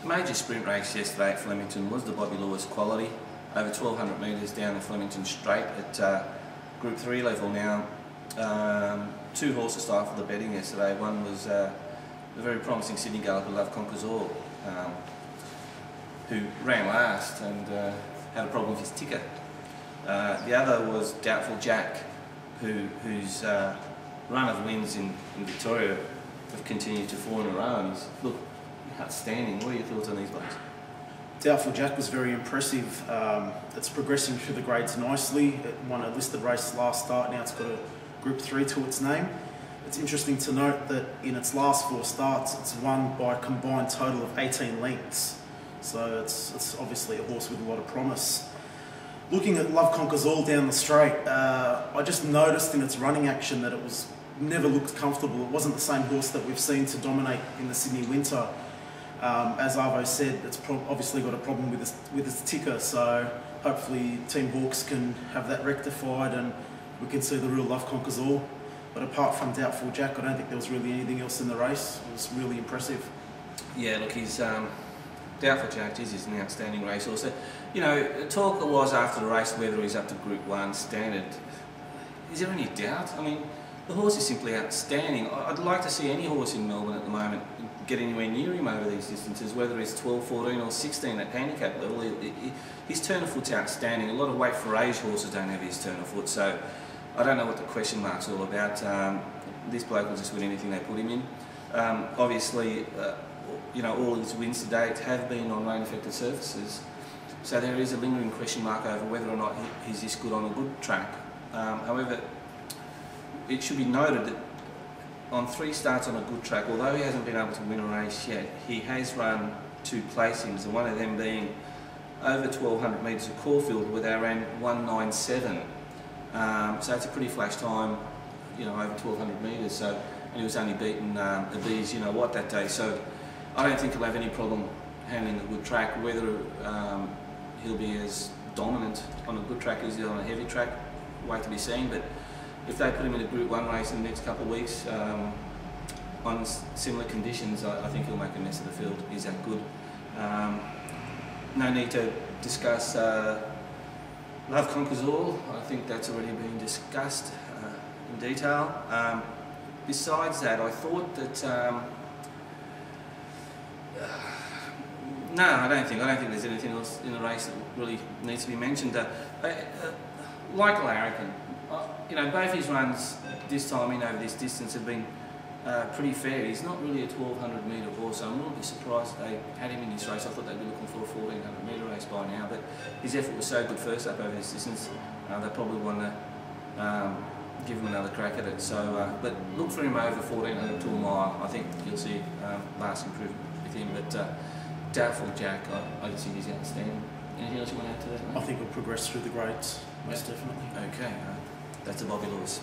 The major sprint race yesterday at Flemington was the Bobbie quality, over 1200 metres down the Flemington Straight at Group 3 level. Now, two horses started for the betting yesterday. One was the very promising Sydney galloper Love Conquers All, who ran last and had a problem with his ticker. The other was Doubtful Jack, whose run of wins in Victoria have continued to 4 in a row. And he's looked outstanding. What are your thoughts on these blokes? Doubtful Jack was very impressive. It's progressing through the grades nicely. It won a listed race last start. Now it's got a Group 3 to its name. It's interesting to note that in its last 4 starts, it's won by a combined total of 18 lengths. So it's obviously a horse with a lot of promise. Looking at Love Conquers All down the straight, I just noticed in its running action that it was never looked comfortable. It wasn't the same horse that we've seen to dominate in the Sydney winter. As Arvo said, it's obviously got a problem with its ticker, so hopefully Team Hawks can have that rectified and we can see the real Love Conquers All. But apart from Doubtful Jack, I don't think there was really anything else in the race. It was really impressive. Yeah, look, he's Doubtful Jack is an outstanding racehorse. You know, talk was after the race whether he's up to Group 1 standard. Is there any doubt? I mean, the horse is simply outstanding. I'd like to see any horse in Melbourne at the moment get anywhere near him over these distances, whether it's 12, 14 or 16 at handicap level. His turn of foot's outstanding. A lot of weight for age horses don't have his turn of foot, so I don't know what the question mark's all about. This bloke will just win anything they put him in. Obviously, you know, all his wins to date have been on rain-affected surfaces, so there is a lingering question mark over whether or not he's this good on a good track. However, it should be noted that on 3 starts on a good track, although he hasn't been able to win a race yet, he has run 2 placings, and one of them being over 1200 metres at Caulfield, where they ran 1:9.7. So it's a pretty flash time, you know, over 1200 metres. So, and he was only beaten the Bees, you know what, that day. So I don't think he'll have any problem handling a good track. Whether he'll be as dominant on a good track as he is on a heavy track, wait to be seen. But if they put him in a Group 1 race in the next couple of weeks on similar conditions, I think he'll make a mess of the field. He's that good. No need to discuss Love Conquers All. I think that's already been discussed in detail. Besides that, I thought that no, I don't think there's anything else in the race that really needs to be mentioned. Like Larrikin, you know, both his runs this time in over this distance have been pretty fair. He's not really a 1200 metre horse, so I'm a little bit surprised they had him in this race. I thought they'd be looking for a 1400 metre race by now, but his effort was so good first up over this distance, they probably want to give him another crack at it. So, but look for him over 1400 to a mile. I think you'll see vast improvement with him. But Doubtful Jack, I just think he's outstanding. Anything else you want to add to that, mate? I think we'll progress through the grades, most definitely. Okay, that's a Bobbie Lewis.